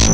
Hi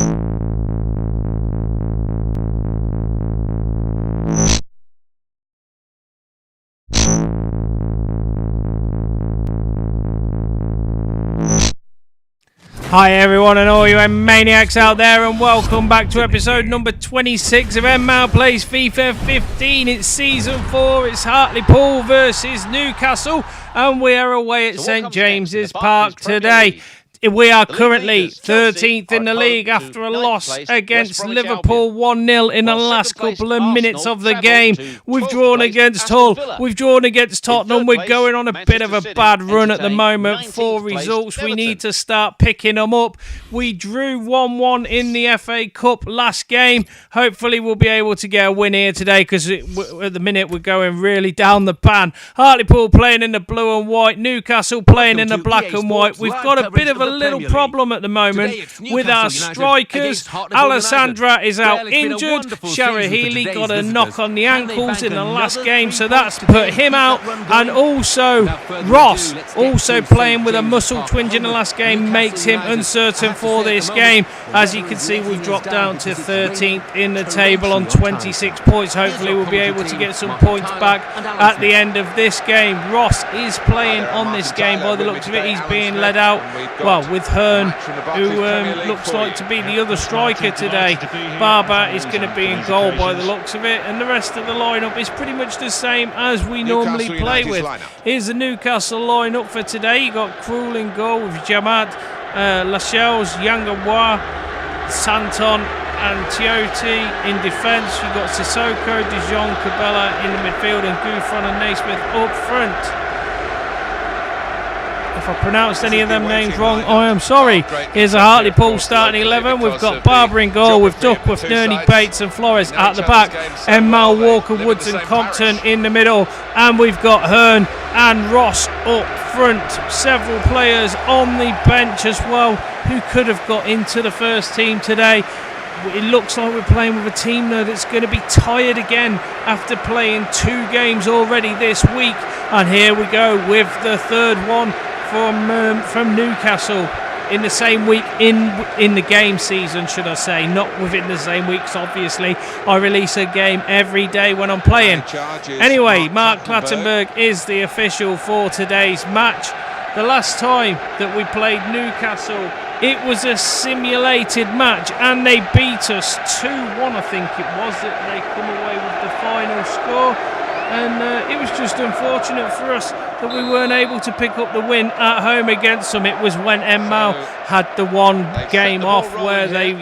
everyone and all you maniacs out there, and welcome back to episode number 26 of En-Mao Plays FIFA 15. It's season 4, it's Hartlepool versus Newcastle, and we are away at St James's Park today. We are currently 13th in the league after a loss against Liverpool 1-0 in the last couple of minutes of the game. We've drawn against Hull, we've drawn against Tottenham. We're going on a bit of a bad run at the moment. 4 results, we need to start picking them up. We drew 1-1 in the FA Cup last game. Hopefully we'll be able to get a win here today, because at the minute we're going really down the pan. Hartlepool playing in the blue and white, Newcastle playing in the black and white. We've got a bit of a little problem at the moment with our strikers. Alessandra is out injured. Sharahili got a knock on the ankles in the last game, so that's put him out. And also Ross, also playing with a muscle twinge in the last game, makes him uncertain for this game. As you can see, we've dropped down to 13th in the table on 26 points. Hopefully we'll be able to get some points back at the end of this game. Ross is playing on this game by the looks of it. He's being led out, well, with Hearn, who looks like to be the other striker today. Barber is going to be in goal by the looks of it, and the rest of the lineup is pretty much the same as we normally play with. Here's the Newcastle lineup for today. You got Krul in goal with Jamad, Lascelles, Yangawa, Santon and Tiote in defence. You've got Sissoko, De Jong, Cabela in the midfield, and Gouffron and Naismith up front. If I pronounced any of them names wrong, I am sorry. Here's a Hartlepool starting 11. We've got Barber in goal with Duckworth, Nerney, Bates and Flores at the back. En-Mao, Walker, Woods and Compton in the middle. And we've got Hearn and Ross up front. Several players on the bench as well who could have got into the first team today. It looks like we're playing with a team though that's going to be tired again after playing 2 games already this week. And here we go with the third one from Newcastle in the same week, in the game season, should I say, not within the same weeks. Obviously I release a game every day when I'm playing. Anyway, Mark Clattenburg is the official for today's match. The last time that we played Newcastle, it was a simulated match and they beat us 2-1, I think it was, that they come away with the final score. And it was just unfortunate for us that we weren't able to pick up the win at home against them. It was when En-Mao had the one game off where they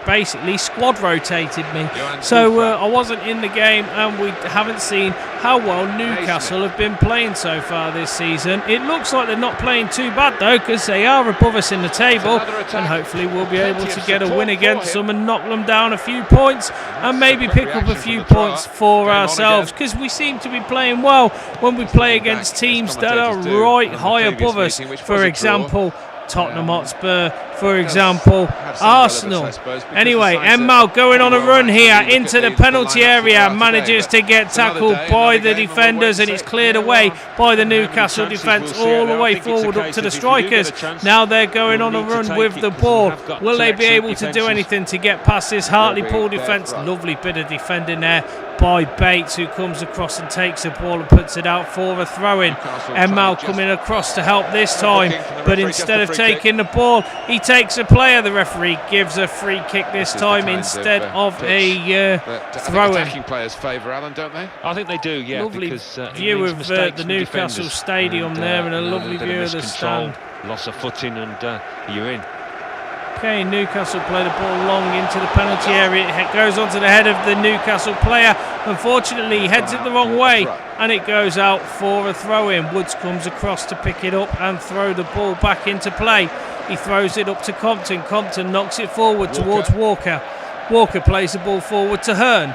basically squad rotated me. So I wasn't in the game, and we haven't seen how well Newcastle have been playing so far this season. It looks like they're not playing too bad though, because they are above us in the table, and hopefully we'll be able to get a win against them and knock them down a few points and maybe pick up a few points for ourselves, because we seem to be playing well when we play against teams that are right high above us. For example, Tottenham Hotspur, for example, Arsenal. Anyway, En-Mao going on a run here into the penalty area, manages to get tackled by the defenders, and it's cleared away by the Newcastle defence all the way forward up to the strikers. Now they're going on a run with the ball. Will they be able to do anything to get past this Hartlepool defence? Lovely bit of defending there by Bates, who comes across and takes the ball and puts it out for a throw-in. En-Mao coming across to help this time, but instead of taking the ball, he takes a player. The referee gives a free kick this time instead of a throw-in. Attacking players favour Alan, don't they? I think they do, yeah. Lovely view of the Newcastle stadium there, and a lovely view of the stand. Loss of footing, and you're in. Okay, Newcastle play the ball long into the penalty area. It goes onto the head of the Newcastle player. Unfortunately, he heads it the wrong way, and it goes out for a throw-in. Woods comes across to pick it up and throw the ball back into play. He throws it up to Compton. Compton knocks it forward towards Walker. Walker plays the ball forward to Hearn.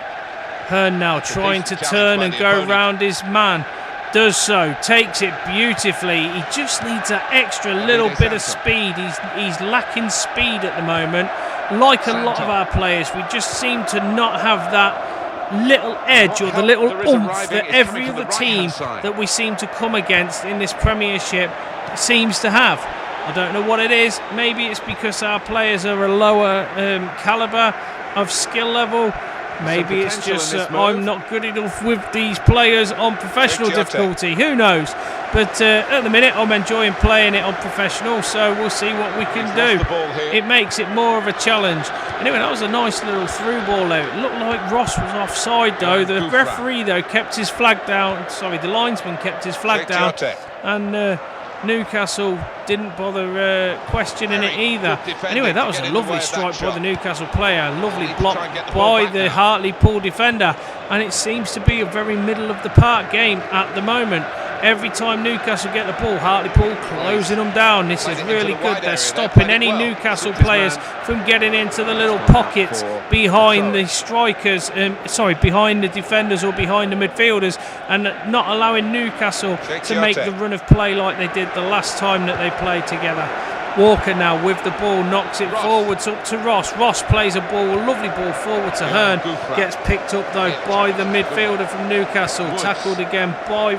Hearn now trying to turn and go round his man. Does so, takes it beautifully. He just needs that extra little bit of speed. He's lacking speed at the moment. Like a lot of our players, we just seem to not have that little edge or the little oomph that every other team that we seem to come against in this Premiership seems to have. I don't know what it is. Maybe it's because our players are a lower calibre of skill level. Maybe it's just I'm not good enough with these players on professional difficulty. Who knows? But at the minute, I'm enjoying playing it on professional, so we'll see what we can do. It makes it more of a challenge. Anyway, that was a nice little through ball there. It looked like Ross was offside, though. The referee, though, kept his flag down. Sorry, the linesman kept his flag down. And Newcastle didn't bother questioning it either. Anyway, that was a lovely strike by the Newcastle player. A lovely block by the Hartlepool defender. And it seems to be a very middle of the park game at the moment. Every time Newcastle get the ball, Hartlepool closing them down. This is really good. They're stopping any Newcastle players from getting into the little pockets behind the strikers, behind the defenders or behind the midfielders, and not allowing Newcastle to make the run of play like they did the last time that they played together. Walker now with the ball, knocks it forwards up to Ross. Ross plays a lovely ball forward to Hearn. Gets picked up though by the midfielder from Newcastle. Tackled again by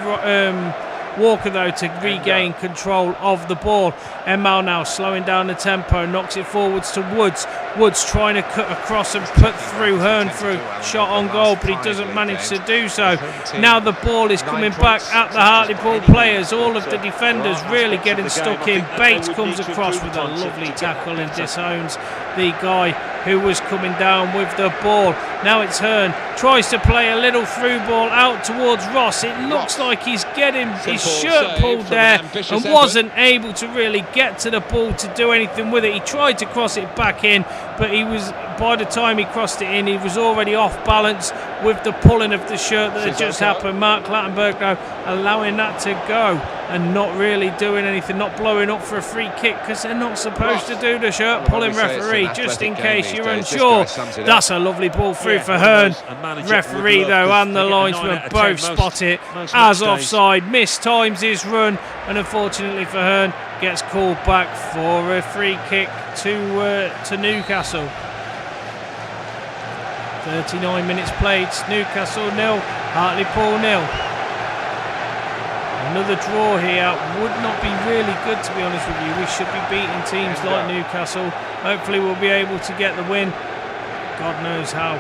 Walker though to regain control of the ball. En-Mao now slowing down the tempo, knocks it forwards to Woods. Woods trying to cut across and put through Hearn for a shot on goal, but he doesn't manage to do so. Now the ball is coming back at the Hartlepool players. All of the defenders really getting stuck in. Bates comes across with a lovely tackle and disowns the guy who was coming down with the ball. Now it's Hearn, tries to play a little through ball out towards Ross. It looks like he's getting his shirt pulled there and wasn't able to really get to the ball to do anything with it. He tried to cross it back in, but by the time he crossed it in, he was already off balance with the pulling of the shirt that had just happened. Mark Clattenburg though allowing that to go and not really doing anything, not blowing up for a free kick because they're not supposed to do. The shirt pulling referee, just in case you're unsure. That's a lovely ball through for Hearn. Referee though and the linesman both spot it as offside. Mistimes his run, and unfortunately for Hearn, gets called back for a free kick to Newcastle. 39 minutes played. Newcastle 0, Hartlepool 0. Another draw here would not be really good, to be honest with you. We should be beating teams like Newcastle. Hopefully we'll be able to get the win. God knows how.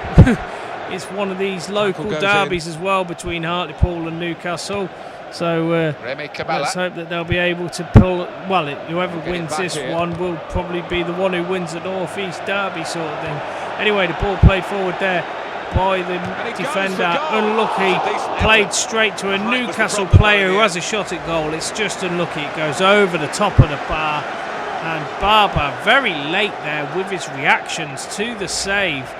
It's one of these local derbies as well between Hartlepool and Newcastle. So let's hope that they'll be able to pull. Well, whoever wins this one will probably be the one who wins the North East derby sort of thing. Anyway, the ball played forward there by the defender. Unlucky, played straight to a Newcastle player who has a shot at goal. It's just unlucky. It goes over the top of the bar, and Barber very late there with his reactions to the save.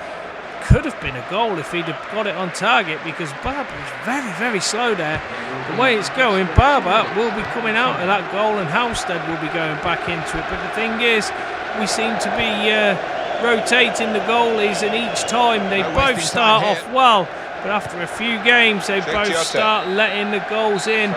Could have been a goal if he'd have got it on target, because Barber was very, very slow there. The way it's going, Barber will be coming out of that goal and Halstead will be going back into it. But the thing is, we seem to be rotating the goalies, and each time they both start off well, but after a few games they both start letting the goals in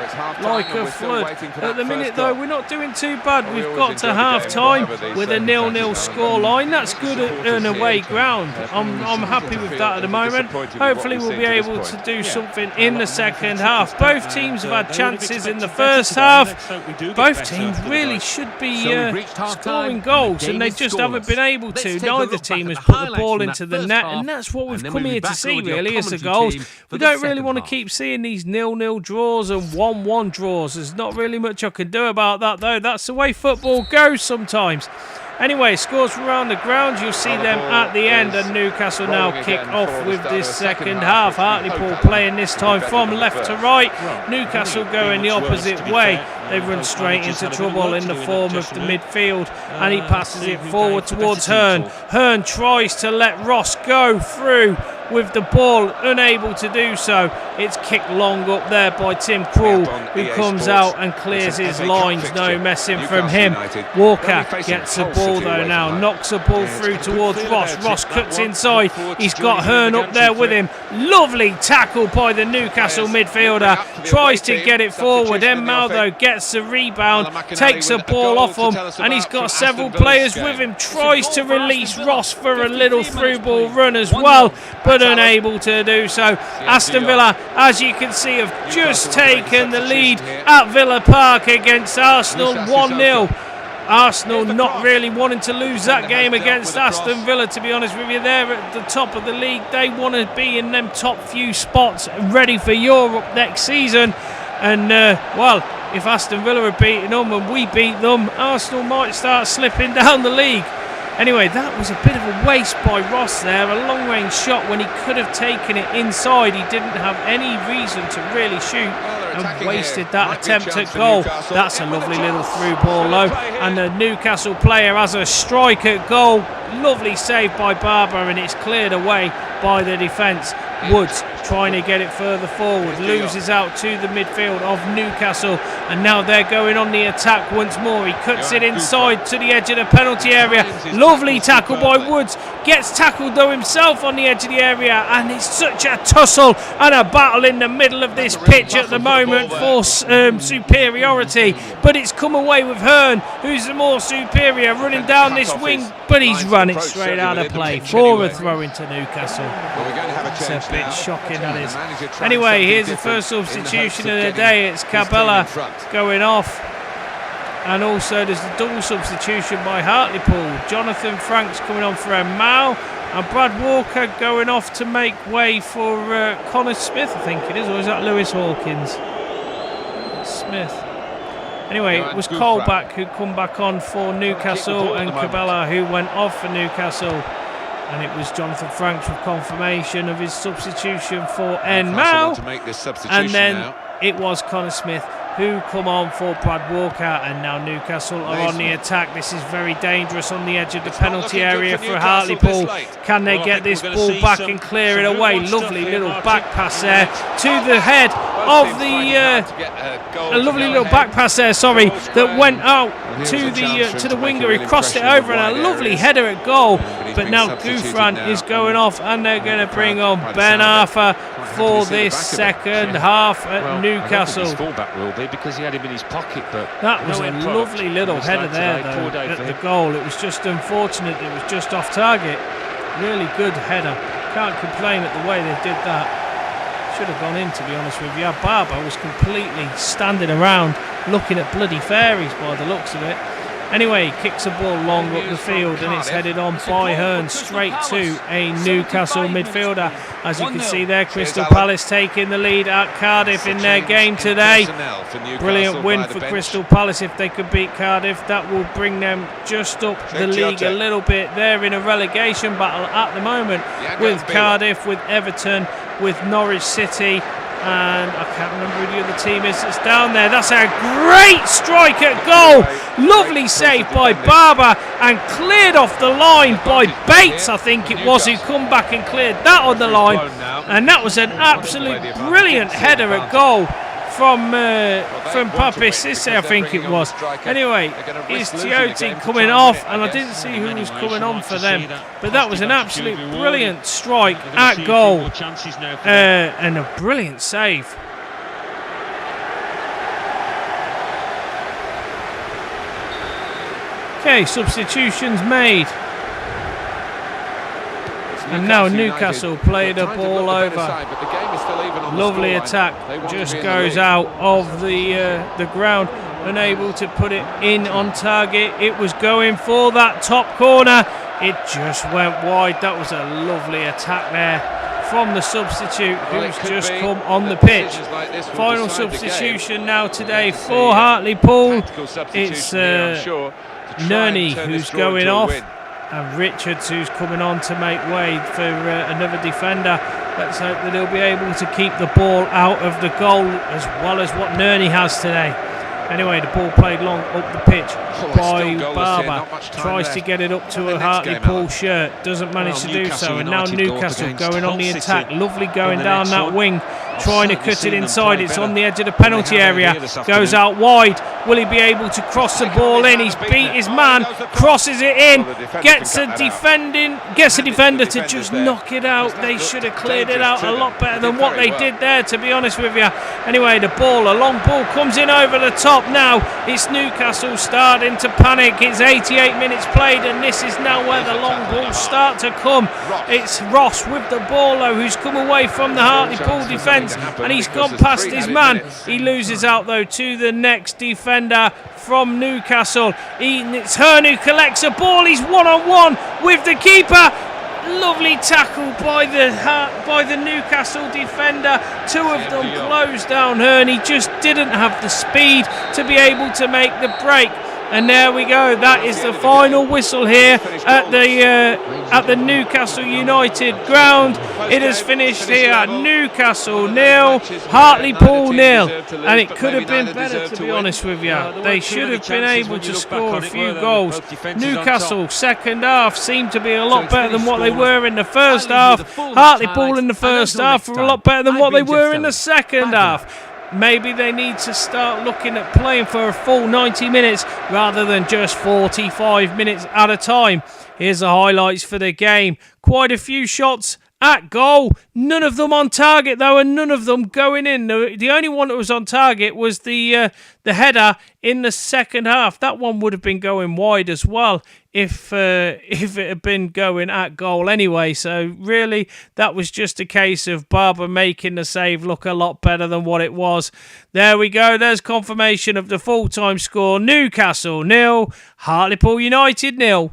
like a flood. At the minute though, we're not doing too bad. We've got to half time with a 0-0 score line. That's good at an away ground. I'm happy with that at the moment. Hopefully we'll be able to do something in the second half. Both teams have had chances in the first half. Both teams really should be scoring goals, and they just haven't been able to. Neither team has put the ball into the net, and that's what we've come here to see really, is the goals. We don't really want to keep seeing these 0-0 draws and 1-1 draws. There's not really much I can do about that though. That's the way football goes sometimes. Anyway, scores from around the ground, you'll see them at the end, and Newcastle now kick off with this second half. Hartlepool playing this time from left to right, Newcastle going the opposite way. They run straight into trouble in the form of the midfield, and he passes it forward towards Hearn. Hearn tries to let Ross go through with the ball, unable to do so. It's kicked long up there by Tim Krul, who comes out and clears his lines. No messing from him. Walker gets the ball though now, knocks the ball through towards Ross. Ross cuts inside. He's got Hearn up there with him. Lovely tackle by the Newcastle midfielder. Tries to get it forward. En-Mao though gets the rebound, takes the ball off him, and he's got several players with him. Tries to release Ross for a little through ball run as well, but unable to do so. Aston Villa, as you can see, have just taken the lead at Villa Park against Arsenal 1-0. Arsenal not really wanting to lose that game against Aston Villa, to be honest with you. They're at the top of the league. They want to be in them top few spots, ready for Europe next season. And, well, if Aston Villa are beating them and we beat them, Arsenal might start slipping down the league. Anyway, that was a bit of a waste by Ross there. A long-range shot when he could have taken it inside. He didn't have any reason to really shoot and wasted that attempt at goal. That's a lovely little through ball, though. And the Newcastle player has a strike at goal. Lovely save by Barber, and it's cleared away by the defence. Woods trying to get it further forward, loses out to the midfield of Newcastle, and now they're going on the attack once more. He cuts it inside to the edge of the penalty area. Lovely tackle by Woods, gets tackled though himself on the edge of the area, and it's such a tussle and a battle in the middle of this pitch at the moment for superiority, but it's come away with Hearn, who's the more superior, running down this wing, but he's run it straight out of play for a throw into Newcastle. It's a bit shocking, that is. Anyway, here's the first substitution of the day. It's Cabella going off, and also there's the double substitution by Hartlepool. Jonathan Franks coming on for En-Mao, and Brad Walker going off to make way for Connor Smith, I think it is, or is that Lewis Hawkins? It's Smith. Anyway, it was Colback who come back on for Newcastle, and Cabella who went off for Newcastle. And it was Jonathan Franks with confirmation of his substitution for En-Mao. And then it was Connor Smith who come on for Brad Walker, and now Newcastle are on the attack. This is very dangerous on the edge of the penalty area for Hartlepool. Can they get this ball back and clear it away? Lovely little back pass there to the head of the a lovely little back pass there, sorry, that went out to the winger. He crossed it over, and a lovely header at goal. But now Gouffran is going off, and they're going to bring on Ben Arthur for this second half at Newcastle. His fullback will be, because he had him in his pocket, but that was a lovely little header there, though, at the goal. It was just unfortunate it was just off target. Really good header. Can't complain at the way they did that. Should have gone in, to be honest with you. Barber was completely standing around looking at bloody fairies by the looks of it. Anyway, kicks the ball long up the field, and it's headed on by Hearn straight to a Newcastle midfielder. As you can see there, Crystal Palace taking the lead at Cardiff in their game today. Brilliant win for Crystal Palace. If they could beat Cardiff, that will bring them just up the league a little bit. They're in a relegation battle at the moment with Cardiff, with Everton, with Norwich City, and I can't remember who the other team is that's down there. That's a great strike at goal. Lovely save by Barber, and cleared off the line by Bates, I think it was, who come back and cleared that on the line. And that was an absolute brilliant header at goal from Pape Cisse, I think it was. Anyway, it's Tiote coming off, and I didn't see who was coming on for them, but that was an absolute brilliant strike at goal, and a brilliant save. Okay, substitutions made. And now Newcastle played the ball over. Lovely attack, just goes out of the ground, unable to put it in on target. It was going for that top corner. It just went wide. That was a lovely attack there from the substitute who's just come on the pitch. Final substitution now today for Hartlepool. It's Nerney who's going off, and Richards who's coming on to make way for another defender. Let's hope that he'll be able to keep the ball out of the goal as well as what Nerney has today. Anyway, the ball played long up the pitch by Barber. Tries to get it up to a Hartlepool shirt. Doesn't manage to do so. And now Newcastle going on the attack. Lovely going down that wing. Trying to cut it inside. It's on the edge of the penalty area. Goes out wide. Will he be able to cross the ball in? He's beat his man. Crosses it in. Gets a defender to just knock it out. They should have cleared it out a lot better than what they did there, to be honest with you. Anyway, the ball, a long ball, comes in over the top now. It's Newcastle starting to panic. It's 88 minutes played, and this is now where the long balls start to come. It's Ross with the ball, though, who's come away from the Hartlepool defence. defence, and he's gone past his man. He loses out though to the next defender from Newcastle. It's Hearn who collects a ball. He's one-on-one with the keeper. Lovely tackle by the Newcastle defender. Two of them closed down Hearn. He just didn't have the speed to be able to make the break. And there we go. That is the final whistle here at the Newcastle United ground. It has finished here. Newcastle 0, Hartlepool 0, and it could have been better, to be honest with you. They should have been able to score a few goals. Newcastle second half seemed to be a lot better than what they were in the first half. Hartlepool in the first half were a lot better than what they were in the second half. Maybe they need to start looking at playing for a full 90 minutes rather than just 45 minutes at a time. Here's the highlights for the game. Quite a few shots at goal. None of them on target, though, and none of them going in. The only one that was on target was the header in the second half. That one would have been going wide as well if it had been going at goal anyway. So really, that was just a case of Barber making the save look a lot better than what it was. There we go. There's confirmation of the full-time score. Newcastle 0, Hartlepool United 0.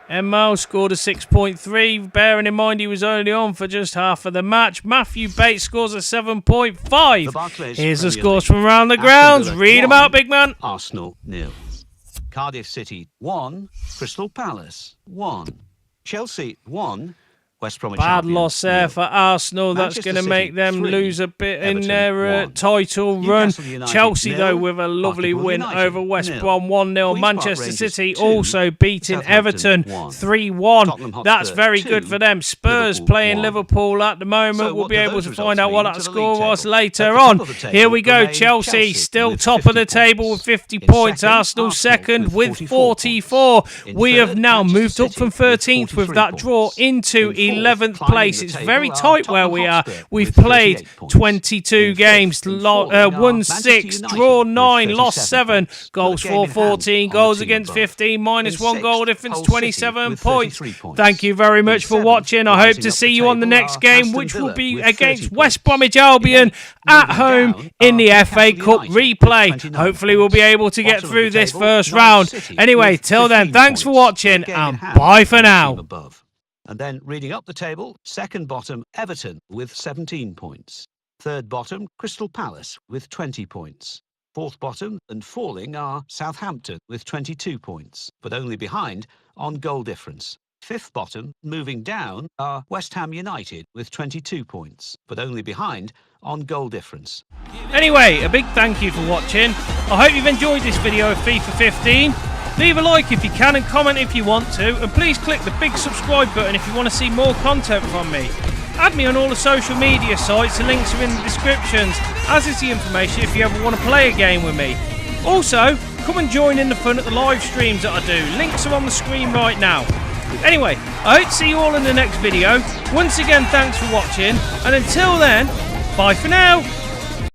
En-Mao scored a 6.3, bearing in mind he was only on for just half of the match. Matthew Bates scores a 7.5. Here's the scores from around the grounds. Read them out, big man. Arsenal 0. Cardiff City 1. Crystal Palace 1. Chelsea 1. West Bromwich Bad loss there for Arsenal. That's going to make them lose a bit in their title run. Chelsea, though, with a lovely win over West Brom 1-0. Manchester City also beating Everton 3-1. That's very good for them. Spurs playing Liverpool at the moment. We'll be able to find out what that score was later on. Here we go. Chelsea still top of the table with 50 points. Arsenal second with 44. We have now moved up from 13th with that draw into 11th place. It's very tight where we are. We've played 22 games, won 6, draw 9, lost 7, goals for 14, goals against 15, -1 goal difference, 27 points. Thank you very much for watching. I hope to see you on the next game, which will be against West Bromwich Albion at home in the FA Cup replay. Hopefully we'll be able to get through this first round. Anyway, till then, thanks for watching and bye for now. And then reading up the table, second bottom, Everton with 17 points. Third bottom, Crystal Palace with 20 points. Fourth bottom and falling are Southampton with 22 points, but only behind on goal difference. Fifth bottom, moving down, are West Ham United with 22 points, but only behind on goal difference. Anyway, a big thank you for watching. I hope you've enjoyed this video of FIFA 15. Leave a like if you can and comment if you want to, and please click the big subscribe button if you want to see more content from me. Add me on all the social media sites, the links are in the descriptions, as is the information if you ever want to play a game with me. Also, come and join in the fun at the live streams that I do. Links are on the screen right now. Anyway, I hope to see you all in the next video. Once again, thanks for watching, and until then, bye for now.